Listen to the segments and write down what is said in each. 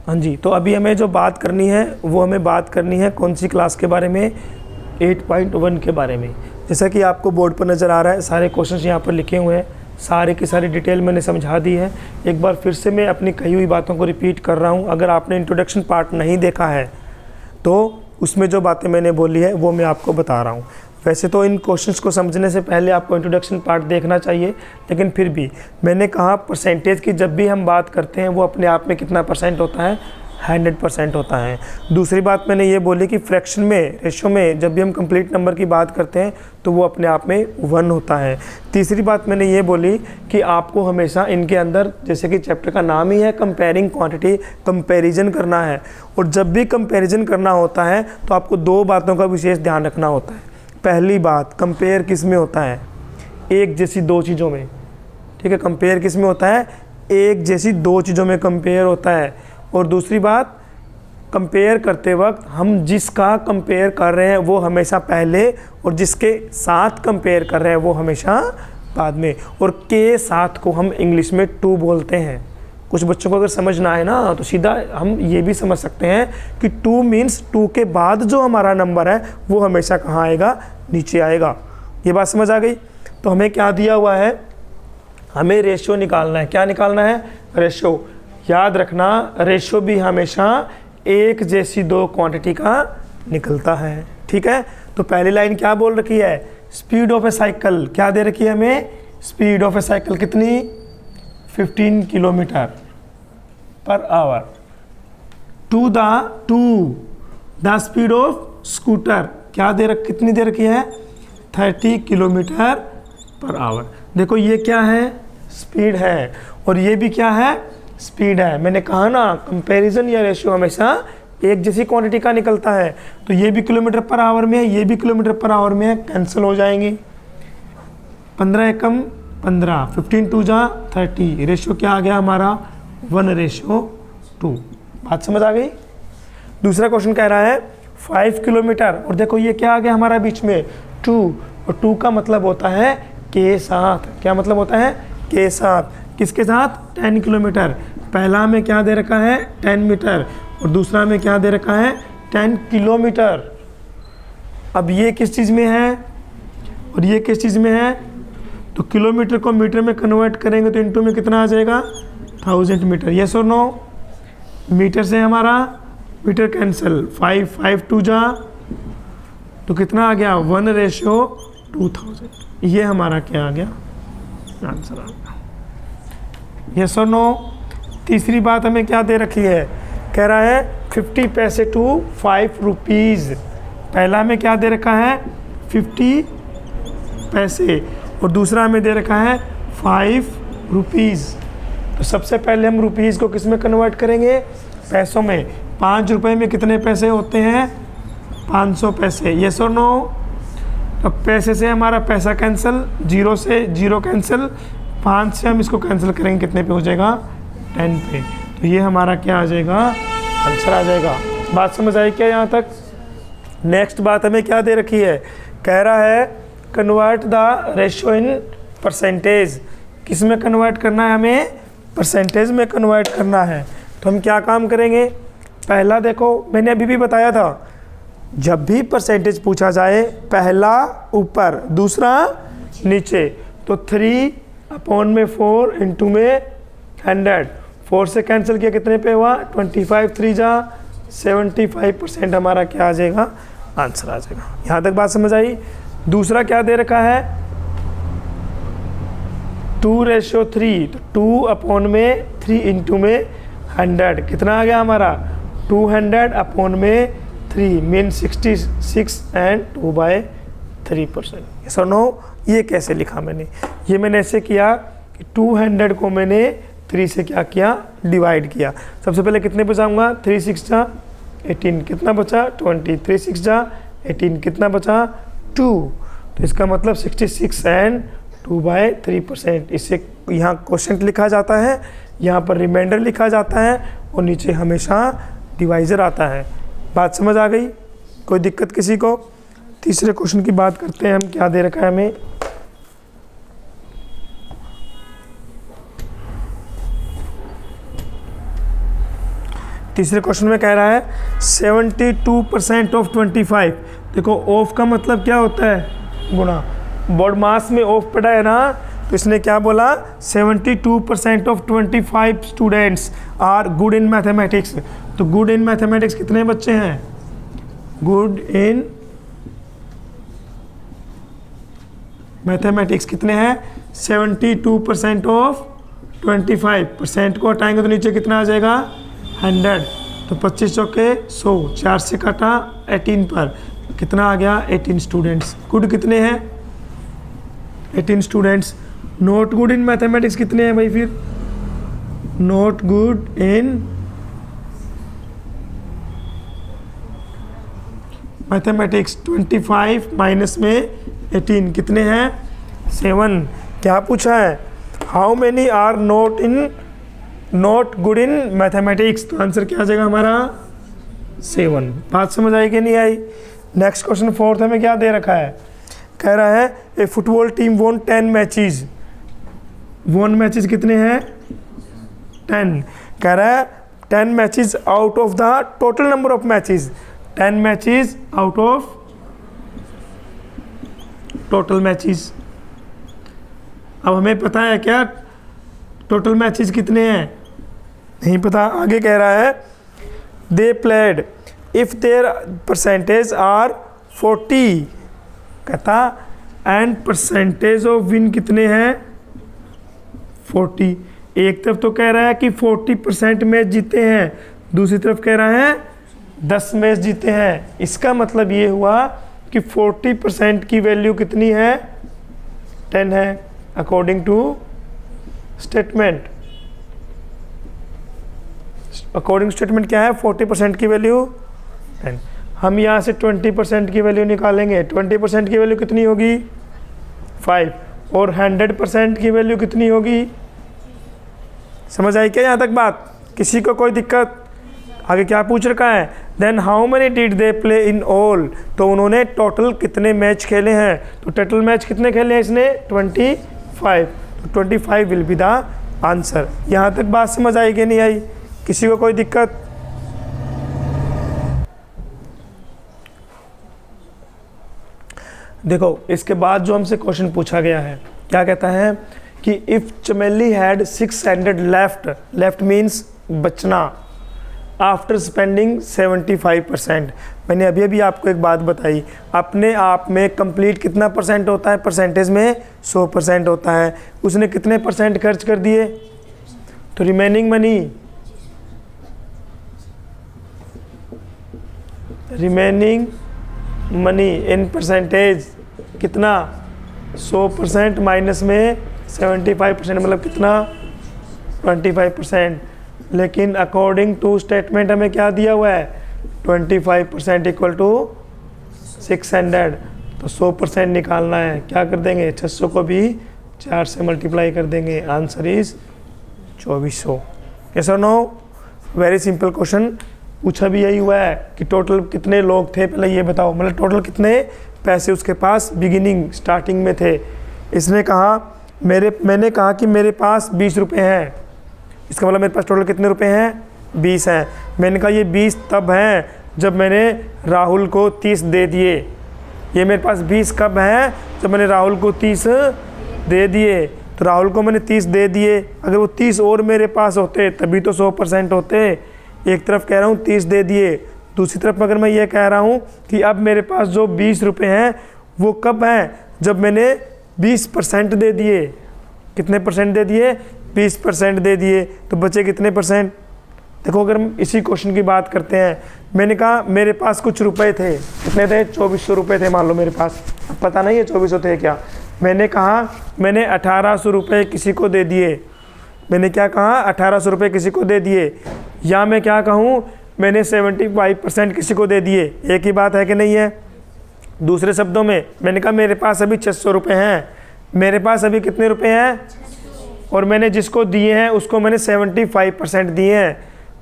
हाँ जी, तो अभी हमें जो बात करनी है वो हमें बात करनी है कौन सी क्लास के बारे में, 8.1 के बारे में। जैसा कि आपको बोर्ड पर नज़र आ रहा है, सारे क्वेश्चंस यहाँ पर लिखे हुए हैं, सारे की सारी डिटेल मैंने समझा दी है। एक बार फिर से मैं अपनी कही हुई बातों को रिपीट कर रहा हूँ। अगर आपने इंट्रोडक्शन पार्ट नहीं देखा है तो उसमें जो बातें मैंने बोली है वो मैं आपको बता रहा हूँ। वैसे तो इन क्वेश्चंस को समझने से पहले आपको इंट्रोडक्शन पार्ट देखना चाहिए, लेकिन फिर भी मैंने कहा परसेंटेज की जब भी हम बात करते हैं वो अपने आप में कितना परसेंट होता है, 100% होता है। दूसरी बात मैंने ये बोली कि फ्रैक्शन में, रेशो में जब भी हम कंप्लीट नंबर की बात करते हैं तो वो अपने आप में 1 होता है। तीसरी बात मैंने ये बोली कि आपको हमेशा इनके अंदर, जैसे कि चैप्टर का नाम ही है कंपेयरिंग क्वांटिटी, कंपैरिजन करना है। और जब भी कंपैरिजन करना होता है तो आपको 2 बातों का विशेष ध्यान रखना होता है। पहली बात, कंपेयर किस में होता है, एक जैसी 2 चीज़ों में। ठीक है, कंपेयर किस में होता है, एक जैसी 2 चीज़ों में कंपेयर होता है। और दूसरी बात, कंपेयर करते वक्त हम जिसका कंपेयर कर रहे हैं वो हमेशा पहले, और जिसके साथ कंपेयर कर रहे हैं वो हमेशा बाद में। और के साथ को हम इंग्लिश में टू बोलते हैं। कुछ बच्चों को अगर समझ ना आए ना तो सीधा हम ये भी समझ सकते हैं कि टू मीन्स टू के बाद जो हमारा नंबर है वो हमेशा कहाँ आएगा, नीचे आएगा। ये बात समझ आ गई। तो हमें क्या दिया हुआ है, हमें रेशियो निकालना है। क्या निकालना है, रेशियो। याद रखना, रेशियो भी हमेशा एक जैसी 2 क्वांटिटी का निकलता है। ठीक है, तो पहली लाइन क्या बोल रखी है, स्पीड ऑफ ए साइकिल। क्या दे रखी है हमें, स्पीड ऑफ ए साइकिल कितनी, 15 kilometer per hour. To the speed of scooter क्या कितनी दे रखी है, 30 किलोमीटर पर आवर। देखो ये क्या है, स्पीड है, और ये भी क्या है, स्पीड है। मैंने कहा ना कंपैरिजन या रेशियो हमेशा एक जैसी क्वांटिटी का निकलता है। तो ये भी किलोमीटर पर आवर में है, ये भी किलोमीटर पर आवर में है, कैंसिल हो जाएंगे। 15 एकम 15, 15 टू जा 30। रेशियो क्या आ गया हमारा, 1:2। बात समझ आ गई। दूसरा क्वेश्चन कह रहा है 5 किलोमीटर, और देखो ये क्या आ गया हमारा बीच में, 2, और 2 का मतलब होता है के साथ। क्या मतलब होता है, के साथ। किसके साथ, 10 किलोमीटर। पहला में क्या दे रखा है, 10 मीटर, और दूसरा में क्या दे रखा है, 10 किलोमीटर। अब ये किस चीज़ में है और ये किस चीज़ में है, तो किलोमीटर को मीटर में कन्वर्ट करेंगे तो इनटू में कितना आ जाएगा, 1000 मीटर। यस और नो, मीटर से हमारा मीटर कैंसिल, 5 टू जा तो कितना आ गया, 1:2000। ये हमारा क्या आ गया, आंसर आ गया। यस और नो। तीसरी बात हमें क्या दे रखी है, कह रहा है 50 पैसे टू 5 रुपीज़। पहला में क्या दे रखा है, 50 पैसे, और दूसरा हमें दे रखा है 5 रुपीज़। तो सबसे पहले हम रुपीज़ को किस में कन्वर्ट करेंगे, पैसों में। 5 रुपये में कितने पैसे होते हैं, 500 पैसे। यस और नो। अब पैसे से हमारा पैसा कैंसिल, 0 से 0 कैंसिल, 5 से हम इसको कैंसिल करेंगे, कितने पे हो जाएगा, 10 पे। तो ये हमारा क्या आ जाएगा, आंसर आ जाएगा। बात समझ आई क्या यहाँ तक। नेक्स्ट बात हमें क्या दे रखी है, कह रहा है convert the ratio in percentage. किस में कन्वर्ट करना है हमें, परसेंटेज में कन्वर्ट करना है। तो हम क्या काम करेंगे, पहला देखो मैंने अभी भी बताया था, जब भी परसेंटेज पूछा जाए पहला ऊपर दूसरा नीचे। तो 3/4 इंटू में 100, 4 से कैंसिल किया कितने पे हुआ, 25, 3 जा 75% हमारा क्या आ जाएगा, आंसर आ जाएगा। यहाँ तक बात समझ आई। दूसरा क्या दे रखा है, 2:3, तो 2/3 इंटू में 100 कितना आ गया हमारा, 200/3 मीन 66 एंड 2/3%। यस और नो। ये कैसे लिखा मैंने, ये मैंने ऐसे किया कि 200 को मैंने 3 से क्या किया, डिवाइड किया। सबसे पहले कितने पे जाऊँगा, 3 6 जा 18, कितना बचा 20, 3 6 जा 18, कितना बचा 2। तो इसका मतलब 66 एंड 2/3%। इससे यहाँ क्वोशंट लिखा जाता है, यहाँ पर रिमाइंडर लिखा जाता है, और नीचे हमेशा डिवाइज़र आता है। बात समझ आ गई, कोई दिक्कत किसी को। तीसरे क्वेश्चन की बात करते हैं हम, क्या दे रखा है हमें, तीसरे क्वेश्चन में कह रहा है 72% ऑफ 25। देखो ऑफ का मतलब क्या होता है, गुणा। बोर्ड मास में ऑफ पड़ा है ना, तो इसने क्या बोला 72% of 25 students are good in mathematics. तो गुड इन मैथमेटिक्स कितने बच्चे हैं, गुड इन मैथमेटिक्स कितने हैं 72% ऑफ 25%। को हटाएंगे तो नीचे कितना आ जाएगा 100। तो 25 चौके 100, 4 से काटा 18 पर कितना आ गया 18 स्टूडेंट्स। गुड कितने हैं 18 students. Not good in mathematics कितने हैं भाई, फिर not good in mathematics 25 minus में 18 कितने हैं 7। क्या पूछा है, how many are not good in mathematics. तो आंसर क्या आ जाएगा हमारा 7। बात समझ आई कि नहीं आई। नेक्स्ट क्वेश्चन फोर्थ में क्या दे रखा है, कह रहा है a football team won 10 matches. Won matches कितने हैं 10। कह रहा है 10 matches out of the total number of matches. 10 matches out of total matches. अब हमें पता है क्या टोटल मैचेस कितने हैं, नहीं पता। आगे कह रहा है they played if their percentage are 40, कहता एंड परसेंटेज ऑफ विन कितने हैं 40। एक तरफ तो कह रहा है कि 40% मैच जीते हैं, दूसरी तरफ कह रहा है 10 मैच जीते हैं। इसका मतलब ये हुआ कि 40% की वैल्यू कितनी है 10 है according to statement. According statement क्या है 40% की वैल्यू 10। हम यहाँ से 20% की वैल्यू निकालेंगे। 20% की वैल्यू कितनी होगी 5 और 100% की वैल्यू कितनी होगी। समझ आई क्या यहाँ तक बात, किसी को कोई दिक्कत। आगे क्या पूछ रखा है, then how many did they play in all. तो उन्होंने टोटल कितने मैच खेले हैं, तो टोटल मैच कितने खेले हैं इसने 25। तो 25 विल बी द आंसर। यहाँ तक बात समझ आई कि नहीं आई, किसी को कोई दिक्कत। देखो इसके बाद जो हमसे क्वेश्चन पूछा गया है क्या कहता है कि इफ़ चमेली हैड 600 लेफ्ट मीन्स बचना आफ्टर स्पेंडिंग 75%। मैंने अभी अभी आपको एक बात बताई, अपने आप में कंप्लीट कितना परसेंट होता है, परसेंटेज में 100% होता है। उसने कितने परसेंट खर्च कर दिए, तो रिमेनिंग मनी इन परसेंटेज कितना 100% माइनस में 75% मतलब कितना 25%। लेकिन अकॉर्डिंग टू स्टेटमेंट हमें क्या दिया हुआ है 25% इक्वल टू 600। तो 100% निकालना है, क्या कर देंगे 600 को भी 4 से मल्टीप्लाई कर देंगे। Answer is 2400। कैसा नो, वेरी सिंपल क्वेश्चन। पूछा भी यही हुआ है कि टोटल कितने लोग थे, पहले ये बताओ, मतलब टोटल कितने पैसे उसके पास स्टार्टिंग में थे। इसने कहा मैंने कहा कि मेरे पास 20 रुपये हैं, इसका मतलब मेरे पास टोटल कितने रुपए हैं 20 हैं। मैंने कहा ये 20 तब हैं जब मैंने राहुल को 30 दे दिए। ये मेरे पास 20 कब हैं जब मैंने राहुल को 30 दे दिए। तो राहुल को मैंने 30 दे दिए, अगर वो 30 और मेरे पास होते तभी तो 100% होते। एक तरफ कह रहा हूँ 30 दे दिए, दूसरी तरफ अगर मैं ये कह रहा हूँ कि अब मेरे पास जो 20 रुपये हैं वो कब हैं जब मैंने 20% दे दिए। कितने परसेंट दे दिए 20% दे दिए, तो बचे कितने परसेंट। देखो अगर हम इसी क्वेश्चन की बात करते हैं, मैंने कहा मेरे पास कुछ रुपए थे, कितने थे 2400 रुपये थे मान लो मेरे पास, अब पता नहीं है 2400 थे क्या। मैंने कहा मैंने 1800 रुपये किसी को दे दिए। मैंने क्या कहा 1800 रुपये किसी को दे दिए, या मैं क्या कहूँ मैंने 75% किसी को दे दिए। एक ही बात है कि नहीं है। दूसरे शब्दों में मैंने कहा मेरे पास अभी 600 रुपये हैं, मेरे पास अभी कितने रुपए हैं, और मैंने जिसको दिए हैं उसको मैंने 75% दिए हैं।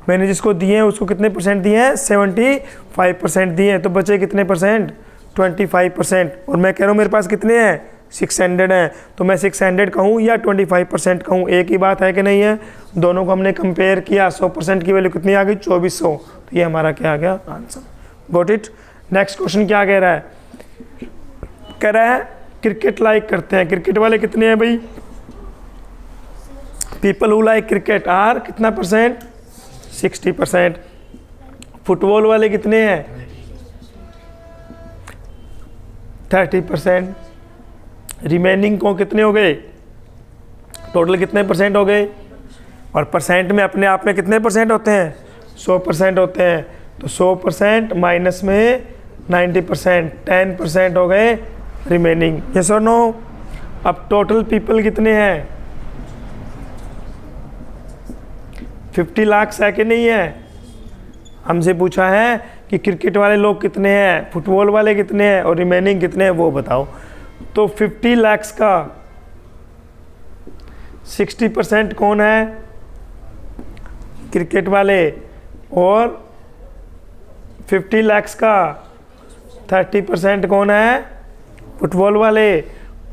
मैंने जिसको दिए हैं उसको कितने परसेंट दिए हैं 75% दिए हैं। तो बचे कितने परसेंट 25%। और मैं कह रहा हूँ मेरे पास कितने हैं 600 हैं, तो मैं 600 कहूँ या 25% कहूँ, एक ही बात है कि नहीं है। दोनों को हमने कंपेयर किया, 100% की वैल्यू कितनी आ गई, 2400। तो ये हमारा क्या आ गया answer. Got it. Next question क्या कह रहा है, कह रहा है क्रिकेट लाइक करते हैं, क्रिकेट वाले कितने हैं भाई, people who like cricket are कितना परसेंट, 60%। फुटबॉल वाले कितने हैं, 30%। रिमेनिंग को कितने हो गए, टोटल कितने परसेंट हो गए, और परसेंट में अपने आप में कितने परसेंट होते हैं, 100% होते हैं। तो 100% माइनस में 90%, 10% हो गए रिमेनिंग। यस और नो। अब टोटल पीपल कितने हैं, 50 लाख है कि नहीं है। हमसे पूछा है कि क्रिकेट वाले लोग कितने हैं, फुटबॉल वाले कितने हैं और रिमेनिंग कितने हैं वो बताओ। तो 50 लाख का 60% कौन है, क्रिकेट वाले, और 50 लाख का 30% कौन है, फुटबॉल वाले,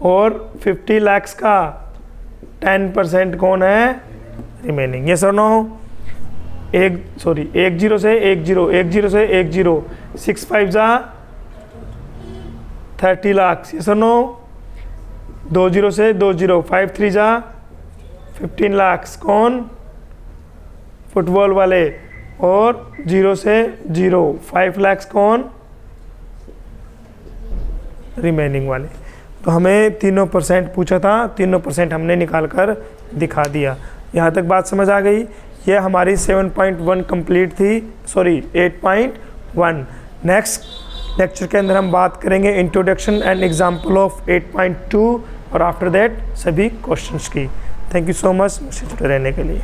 और 50 लाख का 10% कौन है, रिमेनिंग। यस और नो। 1 0 से 1 0, 1 0 से 1 0, 6 5 जा 30 लाख। यस और नो। 2 0 से 2 0, 5 3 जा 15 लाख। कौन, फुटबॉल वाले, और 0 से 0, 5 लाख कौन, रिमेनिंग वाले। तो हमें तीनों परसेंट पूछा था, तीनों परसेंट हमने निकाल कर दिखा दिया। यहाँ तक बात समझ आ गई। ये हमारी 7.1 कंप्लीट थी, 8.1। नेक्स्ट लेक्चर के अंदर हम बात करेंगे इंट्रोडक्शन एंड एग्जाम्पल ऑफ 8.2 और आफ्टर दैट सभी क्वेश्चंस की। थैंक यू सो मच मुझसे जुड़े रहने के लिए।